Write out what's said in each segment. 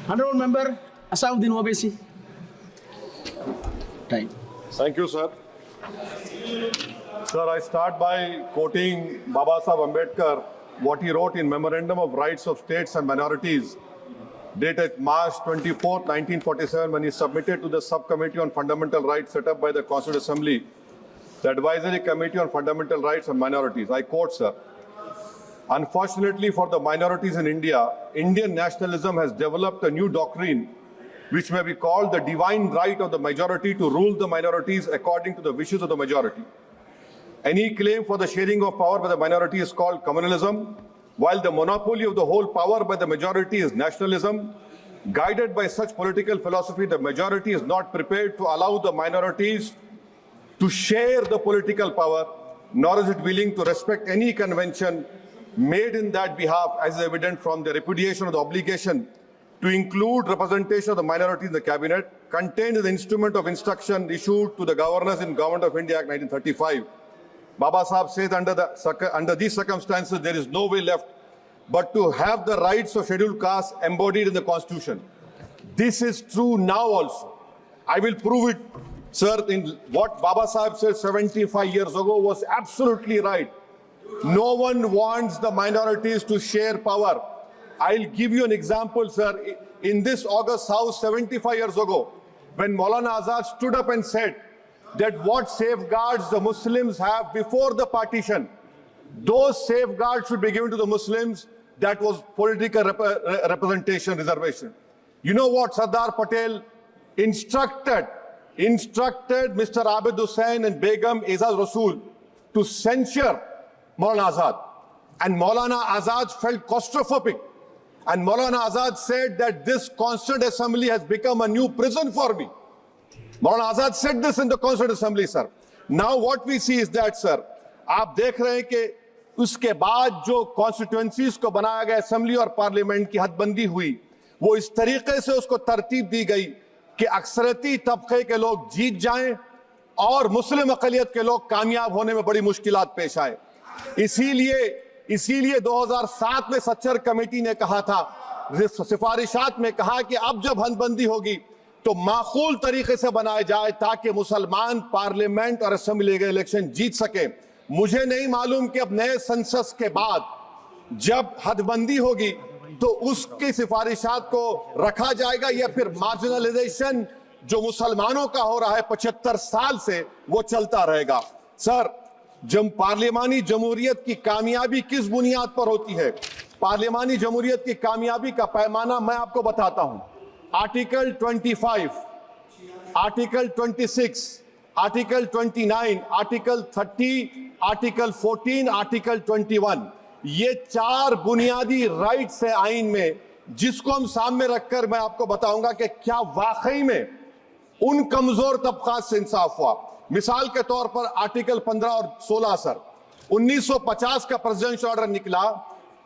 Honorable Member Asauddin Owaisi. Time. Thank you, sir. Sir, I start by quoting Baba Saheb Ambedkar, what he wrote in Memorandum of Rights of States and Minorities, dated March 24, 1947, when he submitted to the Subcommittee on Fundamental Rights set up by the Constituent Assembly, the Advisory Committee on Fundamental Rights and Minorities. I quote, sir, "Unfortunately for the minorities in India, Indian nationalism has developed a new doctrine which may be called the divine right of the majority to rule the minorities according to the wishes of the majority. Any claim for the sharing of power by the minority is called communalism, while the monopoly of the whole power by the majority is nationalism. Guided by such political philosophy, the majority is not prepared to allow the minorities to share the political power, nor is it willing to respect any convention made in that behalf, as is evident from the repudiation of the obligation to include representation of the minority in the cabinet, contained in the instrument of instruction issued to the governors in Government of India Act 1935. Baba Saheb says under these circumstances, there is no way left but to have the rights of scheduled castes embodied in the Constitution. This is true now also. I will prove it, sir, in what Baba Saheb said 75 years ago was absolutely right. No one wants the minorities to share power. I'll give you an example, sir. In this August House 75 years ago, when Maulana Azad stood up and said that what safeguards the Muslims have before the partition, those safeguards should be given to the Muslims. That was political representation, reservation. You know what Sardar Patel instructed Mr. Abid Hussain and Begum Aizaz Rasool to censure Maulana Azad. And Maulana Azad felt claustrophobic. And Maulana Azad said that this Constituent Assembly has become a new prison for me. Maulana Azad said this in the Constituent Assembly, sir. Now what we see is that, sir, आप देख रहे हैं कि उसके बाद जो constituencies को बनाया गया असेंबली और पार्लियामेंट की हदबंदी हुई, वो इस तरीके से उसको तरतीब दी गई कि अक्सरती तबके के लोग जीत जाएं और मुस्लिम अक़लियत के लोग कामयाब होने में बड़ी मुश्किलात पेश आए। इसीलिए 2007 में सच्चर कमेटी ने कहा था, सिफारिशात में कहा कि अब जब हदबंदी होगी तो माकूल तरीके से बनाया जाए ताकि मुसलमान पार्लियामेंट और असेंबली के इलेक्शन जीत सके। मुझे नहीं मालूम कि अब नए सेंसस के बाद जब हदबंदी होगी तो उसकी सिफारिशात को रखा जाएगा या फिर मार्जिनलाइजेशन जो मुसलमानों का हो रहा है 75 साल से वो चलता रहेगा। सर, जब पार्लियामानी जमहूरियत की कामयाबी किस बुनियाद पर होती है? पार्लियामानी जमहूरियत की कामयाबी का पैमाना मैं आपको बताता हूं। Article 25, article 26, article 29, article 30, article 14, article 21, ये 4 बुनियादी राइट्स है आइन में, जिसको हम सामने रखकर मैं आपको बताऊंगा कि क्या वाकई में उन कमजोर तबकात से इंसाफ हुआ। मिसाल के तौर पर आर्टिकल 15 और 16, सर, 1950 का प्रेसिडेंशियल ऑर्डर निकला,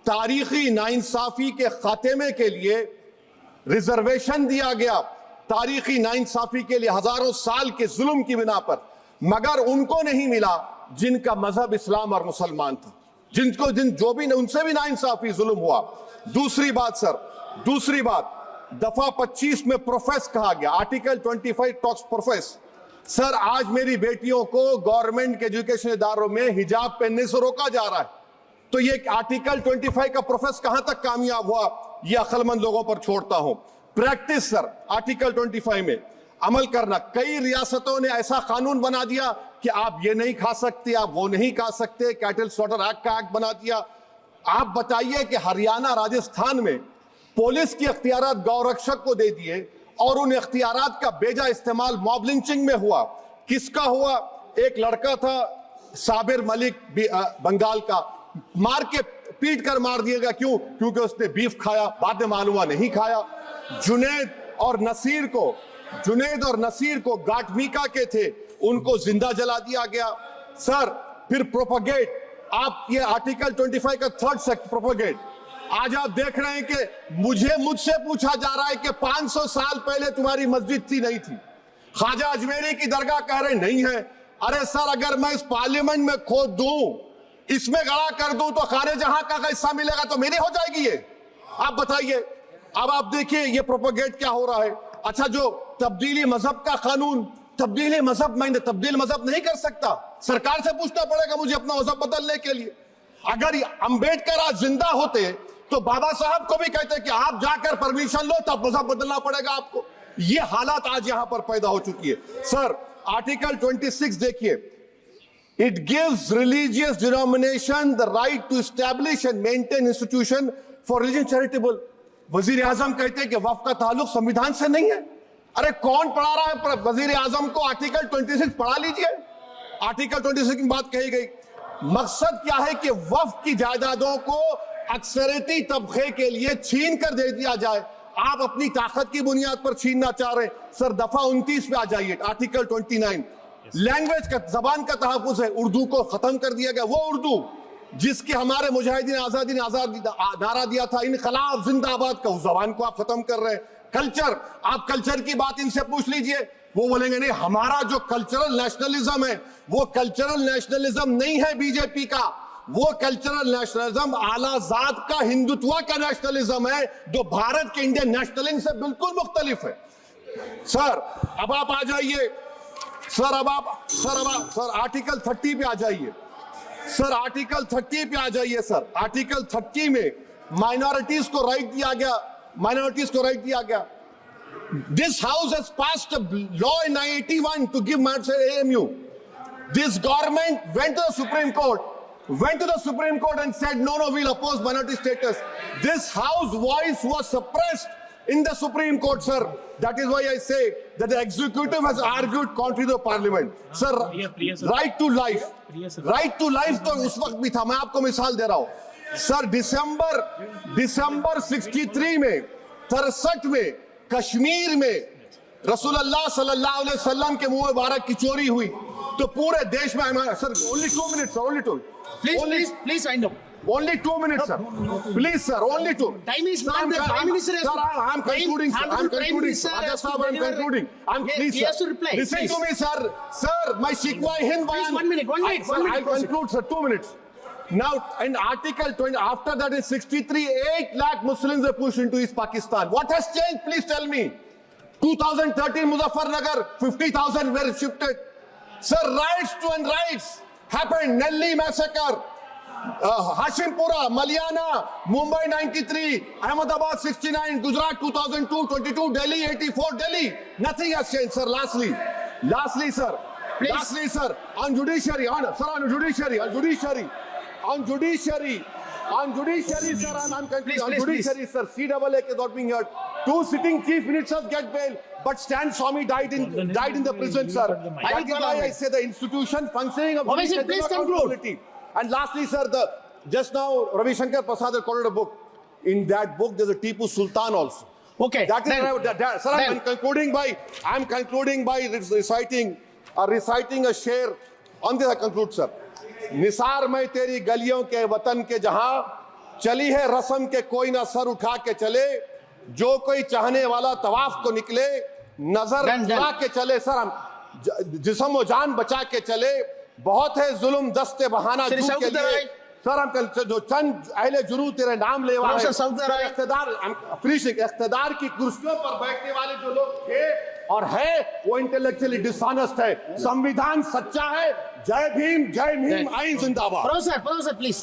तारीखी नाइंसाफी के खात्मे के लिए रिजर्वेशन दिया गया, तारीखी नाइंसाफी के लिए हजारों साल के जुल्म की बिना पर, मगर उनको नहीं मिला जिनका मजहब इस्लाम और मुसलमान था, जो भी उनसे भी नाइंसाफी जुल्म हुआ। दूसरी बात सर, दूसरी बात, दफा 25 में प्रोफेस कहा गया, आर्टिकल 25 टॉक्स प्रोफेस। सर, आज मेरी बेटियों को गवर्नमेंट के एजुकेशन इदारों में हिजाब पहनने से रोका जा रहा है, तो ये आर्टिकल 25 का प्रोफेस कहां तक कामयाब हुआ, ये अक्लमंद लोगों पर छोड़ता हूं। प्रैक्टिस सर, आर्टिकल 25 में अमल करना। कई रियासतों ने ऐसा कानून बना दिया कि आप ये नहीं खा सकते, आप वो नहीं खा सकते, कैटल स्लॉटर एक्ट का एक्ट बना दिया। आप बताइए कि हरियाणा, राजस्थान में पुलिस की अख्तियारात गौरक्षक को दे दिए और उन अख्तियारात का बेजा इस्तेमाल मॉब लिंचिंग में हुआ। किसका हुआ? एक लड़का था साबिर मलिक बंगाल का, मार के पीट कर मार दिया गया। क्यों? क्योंकि उसने बीफ खाया, बाद में मालूम हुआ नहीं खाया। जुनैद और नसीर को गाटमीका के थे, उनको जिंदा जला दिया गया। सर, फिर प्रोपगेट, आप ये आर्टिकल 25 का 3rd सेक्शन प्रोपगेट, आज आप देख रहे हैं कि मुझसे पूछा जा रहा है कि 500 साल पहले तुम्हारी मस्जिद थी, नहीं थी। ख्वाजा अजमेरी की दरगाह कह रहे नहीं है। अरे सर, अगर मैं इस पार्लियामेंट में खोद दूं, इसमें गड़ा कर दूं, तो खाने जहां का हिस्सा मिलेगा तो मेरी हो जाएगी ये। आप बताइए। اب آپ دیکھیں یہ پروپیگیٹ کیا ہو رہا ہے. اچھا جو تبدیلی مذہب کا قانون, تبدیلی مذہب میں تبدیل مذہب نہیں کر سکتا, سرکار سے پوچھنا پڑے گا مجھے اپنا مذہب بدلنے کے لیے. اگر امبیڈکر آج زندہ ہوتے تو بابا صاحب کو بھی کہتے کہ آپ جا کر پرمیشن لو تب مذہب بدلنا پڑے گا آپ کو. یہ حالات آج یہاں پر پیدا ہو چکی ہے. سر آرٹیکل 26 دیکھیے, it gives religious denomination the right to establish and maintain institution for religion charitable. وزیر اعظم کہتے ہیں کہ وقف کا تعلق سمویدھان سے نہیں ہے. ارے کون پڑھا رہا ہے وزیر اعظم کو آرٹیکل 26؟ پڑھا لیجئے. آرٹیکل 26 کی بات کہی گئی. مقصد کیا ہے کہ وقف کی جائیدادوں کو اکثریتی طبقے کے لیے چھین کر دے دیا جائے. آپ اپنی طاقت کی بنیاد پر چھیننا چاہ رہے ہیں. سر دفعہ 29 پہ آ جائیے, آرٹیکل 29. لینگویج کا, زبان کا تحفظ ہے. اردو کو ختم کر دیا گیا. وہ اردو جس کے ہمارے مجاہدین آزادی نے نعرہ دیا تھا انقلاب زندہ آباد کا, اس زبان کو آپ ختم کر رہے ہیں. کلچر, آپ کلچر کی بات ان سے پوچھ لیجئے, وہ بولیں گے نہیں ہمارا جو کلچرل نیشنلزم ہے وہ کلچرل نیشنلزم نہیں ہے بی جے پی کا. وہ کلچرل نیشنلزم اعلیٰ ذات کا ہندوتوا کا نیشنلزم ہے جو بھارت کے انڈین نیشنلزم سے بالکل مختلف ہے. سر اب آپ آ جائیے, سر آرٹیکل 30 پہ آ جائیے. سر آرٹیکل 30 پہ آ جائیے. سر آرٹیکل 30 میں مائنورٹیز کو رائٹ دیا گیا, مائنورٹیز کو رائٹ دیا گیا. This house has passed a law in 1981 to give minorities AMU. This government went to the Supreme Court and said no, we'll oppose minority status. This house voice was suppressed in the Supreme Court, sir. That is why I say that the executive has argued contrary to the parliament. Sir, right to life. Right to life تو اس وقت بھی تھا. میں آپ کو مثال دے رہا ہوں. سر دسمبر 63 میں 63 میں کشمیر میں رسول اللہ صلی اللہ علیہ وسلم کے منہ مبارک کی چوری ہوئی تو پورے دیش میں سر only 2 minutes, sir, only 2. Please wind up. Only 2 minutes, sir. Please, sir, only 2. Time is not the Prime Minister has to... Sir, I'm concluding, sir. I'm concluding. I'm concluding. Please, he has to reply. Listen to me, sir. Sir, my Shikwa Hind Bayan. Please, 1 minute. I'll conclude, sir. 2 minutes. Now, in Article 20, after that in 63, 8 lakh Muslims were pushed into East Pakistan. What has changed? Please tell me. 2013 Muzaffarnagar, 50,000 were shifted. Sir, riots to and riots happened. Nelli massacre. Hashimpura, Maliana, Mumbai 93, Ahmedabad 69, Gujarat 2002, 22, Delhi 84, Delhi. Nothing has changed, sir. Lastly, sir. Please. Lastly, sir. On judiciary, sir. On judiciary, sir. I'm concluding. On judiciary, sir. CAA is not being heard. 2 sitting chief ministers get bail, but Stan Swamy died in the prison, sir. That is why I say the institution functioning of Obviously, please accountability. And lastly, sir, just now Ravi Shankar Prasad has quoted a book. In that book, there's a Tipu Sultan also. Okay. Sir, I'm concluding by reciting a share. On this I conclude, sir. نثار میں تیری گلیوں کے وطن کے جہاں چلی ہے رسم کے کوئی نہ سر اٹھا کے چلے جو کوئی چاہنے والا طواف کو نکلے نظر اٹھا کے چلے. سر ہم جسم و جان بچا کے چلے بہت ہے ظلم دست بہانہ جھوٹ کے لیے. سر ہم جو چند اہل جنو تیرے نام لے والے اقتدار کی کرسیوں پر بیٹھنے والے جو لوگ تھے اور ہے وہ انٹلیکچولی ڈسانسٹ ہے. سمویدھان سچا ہے. جے بھیم آئین زندہ باد. Professor, please.